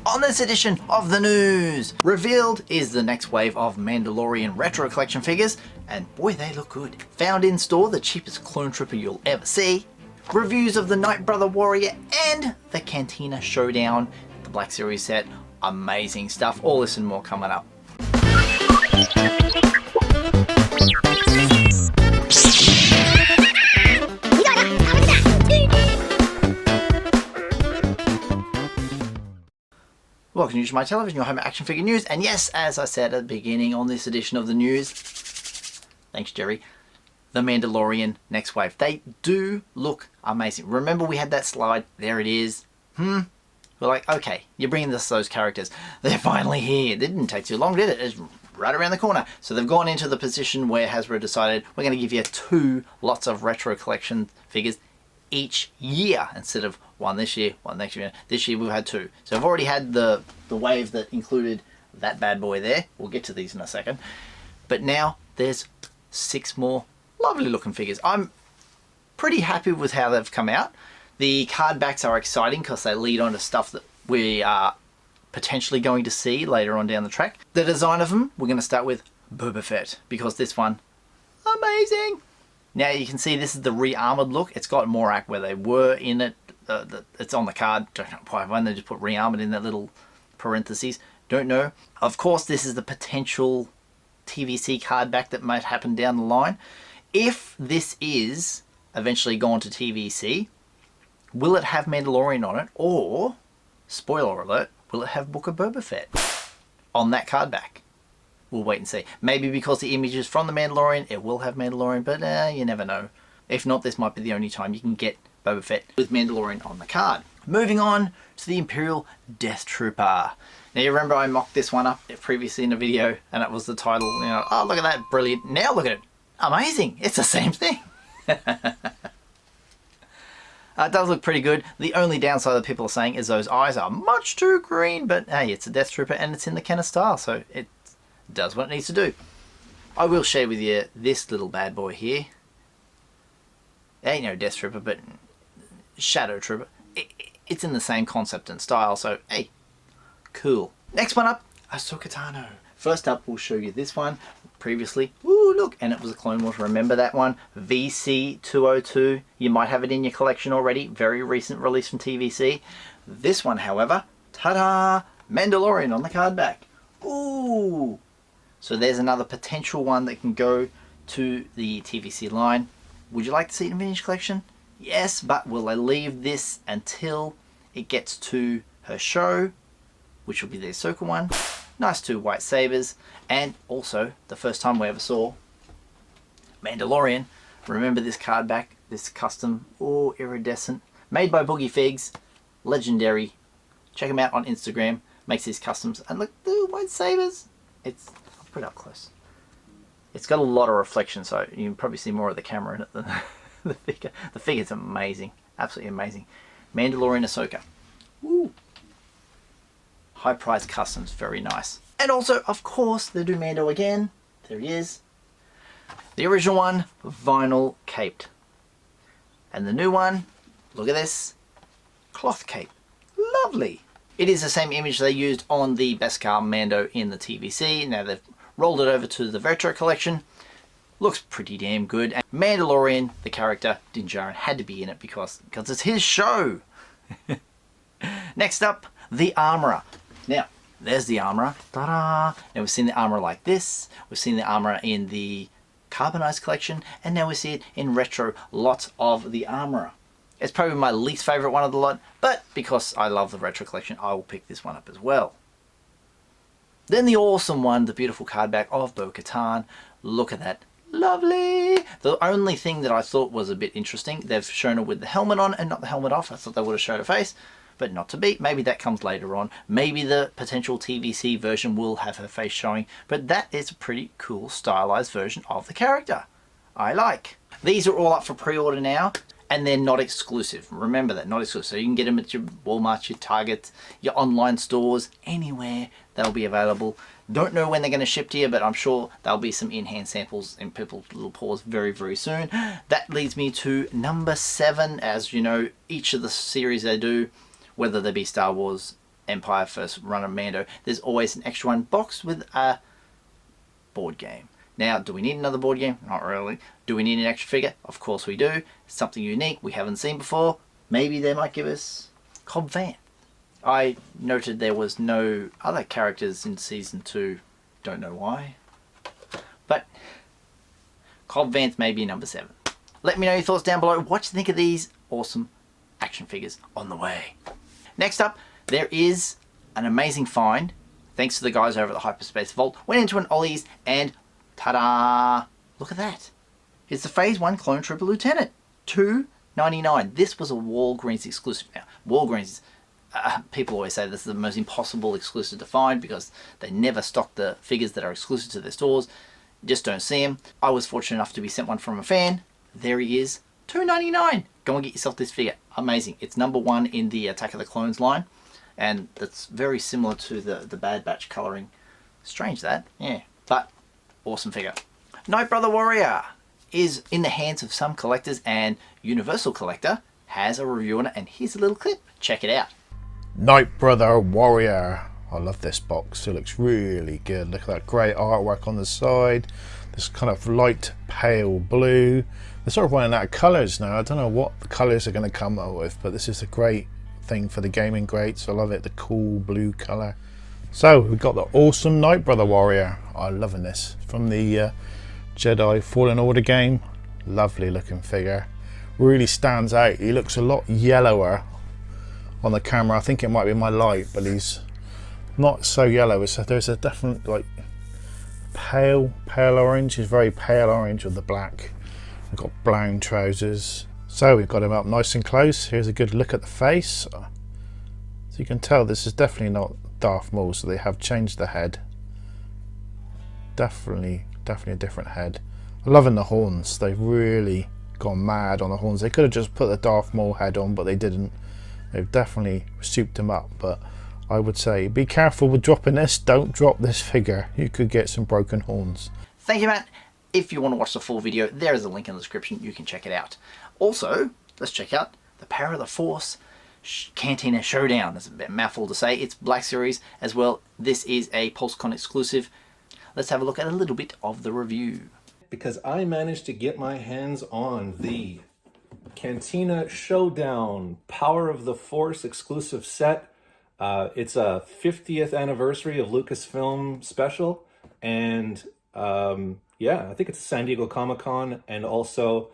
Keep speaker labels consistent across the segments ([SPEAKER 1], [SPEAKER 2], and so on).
[SPEAKER 1] On this edition of the news, revealed is the next wave of Mandalorian retro collection figures, and boy they look good. Found in store, the cheapest clone trooper you'll ever see. Reviews of the Night Brother Warrior and the Cantina Showdown, the Black Series set. Amazing stuff. All this and more coming up. Welcome to Usualmike Television, your home action figure news. And yes, as I said at the beginning on this edition of the news, thanks Jerry, the Mandalorian next wave. They do look amazing. Remember we had that slide? There it is. We're like, okay, you're bringing us those characters. They're finally here. It didn't take too long, did it? It's right around the corner. So they've gone into the position where Hasbro decided we're going to give you two lots of retro collection figures each year instead of one this year, one next year. This year we've had two. So I've already had the wave that included that bad boy there. We'll get to these in a second. But now there's 6 more lovely looking figures. I'm pretty happy with how they've come out. The card backs are exciting because they lead on to stuff that we are potentially going to see later on down the track. The design of them, we're going to start with Boba Fett, because this one, amazing. Now you can see this is the re-armored look. It's got Morak where they were in it. It's on the card. Don't know why they just put re-armored in that little parentheses. Don't know. Of course, this is the potential TVC card back that might happen down the line. If this is eventually gone to TVC, will it have Mandalorian on it? Or, spoiler alert, will it have Book of Boba Fett on that card back? We'll wait and see. Maybe because the image is from the Mandalorian, it will have Mandalorian, but you never know. If not, this might be the only time you can get Boba Fett with Mandalorian on the card. Moving on to the Imperial Death Trooper. Now you remember I mocked this one up previously in a video, and it was the title, you know, oh look at that, brilliant. Now look at it, amazing, it's the same thing. It does look pretty good. The only downside that people are saying is those eyes are much too green, but hey, it's a Death Trooper and it's in the Kenner style, so it does what it needs to do. I will share with you this little bad boy here. It ain't no Death Trooper, but Shadow Trooper. It's in the same concept and style, so hey, cool. Next one up, Ahsoka Tano. First up, we'll show you this one. Previously, ooh look, and it was a Clone Wars. Remember that one? VC202. You might have it in your collection already. Very recent release from TVC. This one, however, ta-da! Mandalorian on the card back. Ooh! So there's another potential one that can go to the TVC line. Would you like to see it in vintage collection? Yes, but will they leave this until it gets to her show, which will be the Ahsoka one? Nice 2 white sabers, and also the first time we ever saw Mandalorian. Remember this card back, this custom, oh iridescent, made by Boogie Figs, legendary. Check him out on Instagram. Makes these customs, and look, the white sabers. I'll put it up close. It's got a lot of reflection, so you can probably see more of the camera in it than the figure. The figure's amazing, absolutely amazing. Mandalorian Ahsoka. Woo. High price customs, very nice. And also, of course, they do Mando again. There he is. The original one, vinyl caped. And the new one, look at this, cloth cape. Lovely. It is the same image they used on the Beskar Mando in the TVC. Now they've rolled it over to the retro collection. Looks pretty damn good. And Mandalorian, the character, Din Djarin, had to be in it because it's his show. Next up, the Armourer. Now, there's the Armourer. Ta-da! Now we've seen the Armourer like this. We've seen the Armourer in the carbonized collection. And now we see it in retro. Lots of the Armourer. It's probably my least favourite one of the lot, but because I love the retro collection, I will pick this one up as well. Then the awesome one, the beautiful card back of Bo-Katan. Look at that. Lovely! The only thing that I thought was a bit interesting, they've shown her with the helmet on and not the helmet off. I thought they would have showed her face, but not to be. Maybe that comes later on. Maybe the potential TVC version will have her face showing, but that is a pretty cool stylized version of the character. I like. These are all up for pre-order now. And they're not exclusive. Remember that, not exclusive. So you can get them at your Walmart, your Target, your online stores, anywhere they'll be available. Don't know when they're going to ship to you, but I'm sure there'll be some in-hand samples in people's little paws very, very soon. That leads me to number 7. As you know, each of the series they do, whether they be Star Wars, Empire first run of Mando, there's always an extra one boxed with a board game. Now, do we need another board game? Not really. Do we need an extra figure? Of course we do. Something unique we haven't seen before. Maybe they might give us Cobb Vanth. I noted there was no other characters in Season 2. Don't know why. But Cobb Vanth may be number 7. Let me know your thoughts down below. What do you think of these awesome action figures on the way? Next up, there is an amazing find. Thanks to the guys over at the Hyperspace Vault. Went into an Ollie's and ta-da! Look at that. It's the Phase 1 Clone Trooper Lieutenant. $2.99. This was a Walgreens exclusive. Now, Walgreens, people always say this is the most impossible exclusive to find because they never stock the figures that are exclusive to their stores. You just don't see them. I was fortunate enough to be sent one from a fan. There he is. $2.99. Go and get yourself this figure. Amazing. It's number 1 in the Attack of the Clones line. And that's very similar to the Bad Batch colouring. Strange that. Yeah. But awesome figure. Night Brother Warrior is in the hands of some collectors, and Universal Collector has a review on it, and here's a little clip. Check it out.
[SPEAKER 2] Night Brother Warrior. I love this box. It looks really good. Look at that great artwork on the side. This kind of light pale blue. They're sort of running out of colours now. I don't know what the colours are going to come up with, but this is a great thing for the gaming greats. I love it, the cool blue colour. So we've got the awesome Night Brother Warrior. I'm loving this. From the Jedi Fallen Order game. Lovely looking figure. Really stands out. He looks a lot yellower on the camera. I think it might be my light, but he's not so yellow. There's a definite like pale orange. He's very pale orange with the black. We've got brown trousers. So we've got him up nice and close. Here's a good look at the face. So you can tell this is definitely not Darth Maul, so they have changed the head. Definitely a different head. I'm loving the horns. They've really gone mad on the horns. They could have just put the Darth Maul head on, but they didn't. They've definitely souped him up, but I would say be careful with dropping this. Don't drop this figure. You could get some broken horns.
[SPEAKER 1] Thank you, Matt. If you want to watch the full video, there is a link in the description. You can check it out. Also, let's check out the Power of the Force Cantina Showdown. That's a bit mouthful to say. It's Black Series as well. This is a PulseCon exclusive. Let's have a look at a little bit of the review.
[SPEAKER 3] Because I managed to get my hands on the Cantina Showdown Power of the Force exclusive set. It's a 50th anniversary of Lucasfilm special, and yeah, I think it's a San Diego Comic-Con, and also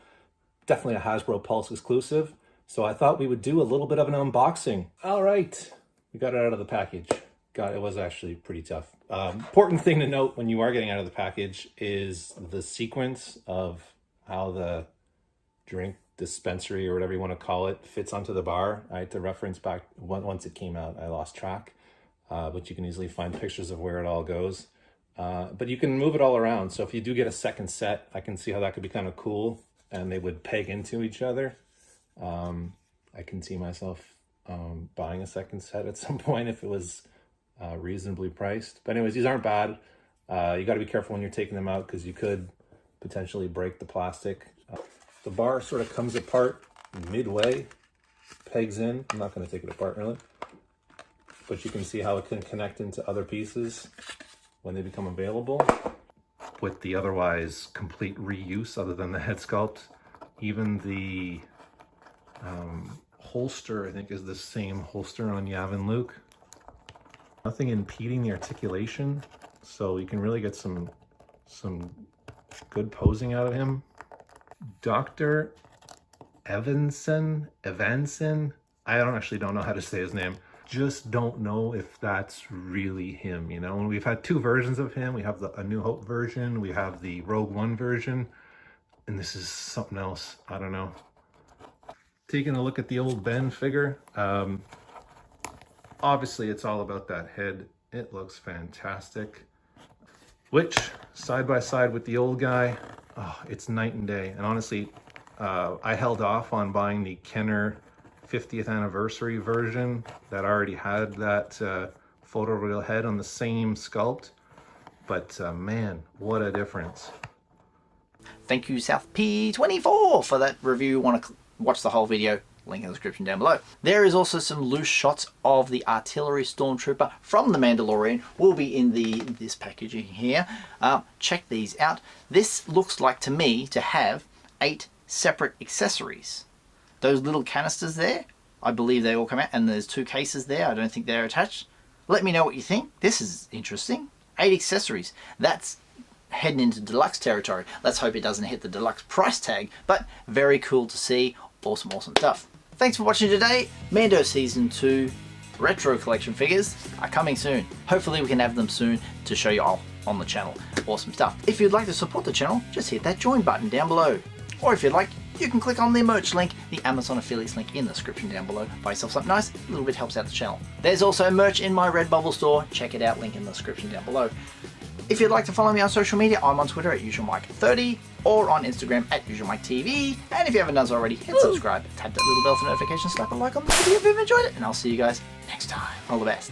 [SPEAKER 3] definitely a Hasbro Pulse exclusive. So I thought we would do a little bit of an unboxing. All right, we got it out of the package. God, it was actually pretty tough. Important thing to note when you are getting out of the package is the sequence of how the drink dispensary, or whatever you want to call it, fits onto the bar. I had to reference back once it came out. I lost track, but you can easily find pictures of where it all goes. But you can move it all around. So if you do get a second set, I can see how that could be kind of cool, and they would peg into each other. I can see myself buying a second set at some point if it was reasonably priced. But anyways, these aren't bad. You got to be careful when you're taking them out because you could potentially break the plastic. The bar sort of comes apart midway, pegs in. I'm not going to take it apart really, but you can see how it can connect into other pieces when they become available. With the otherwise complete reuse other than the head sculpt, even the holster, I think, is the same holster on Yavin Luke. Nothing impeding the articulation, so you can really get some good posing out of him. Dr. Evanson, I don't know how to say his name. Just don't know if that's really him, you know? And we've had two versions of him. We have A New Hope version, we have the Rogue One version, and this is something else. I don't know. Taking a look at the old Ben figure, obviously it's all about that head. It looks fantastic. Which, side by side with the old guy, oh, it's night and day. And honestly, I held off on buying the Kenner 50th anniversary version that already had that photoreal head on the same sculpt. But man, what a difference.
[SPEAKER 1] Thank you, South P24, for that review. Want to watch the whole video? link in the description down below. There is also some loose shots of the artillery stormtrooper from the Mandalorian, will be in this packaging here. Check these out. This looks like to me to have 8 separate accessories. Those little canisters there, I believe they all come out, and there's 2 cases there. I don't think they're attached. Let me know what you think. This is interesting. 8 accessories. That's heading into deluxe territory. Let's hope it doesn't hit the deluxe price tag, but very cool to see. Awesome stuff. Thanks for watching today. Mando Season 2 retro collection figures are coming soon. Hopefully we can have them soon to show you all on the channel. Awesome stuff. If you'd like to support the channel, just hit that join button down below. Or if you'd like, you can click on the merch link, the Amazon affiliates link in the description down below. Buy yourself something nice, a little bit helps out the channel. There's also merch in my Redbubble store. Check it out, link in the description down below. If you'd like to follow me on social media, I'm on Twitter at Usualmike30 or on Instagram at UsualmikeTV. And if you haven't done so already, hit subscribe, tap that little bell for notifications, slap a like on the video if you've enjoyed it, and I'll see you guys next time. All the best.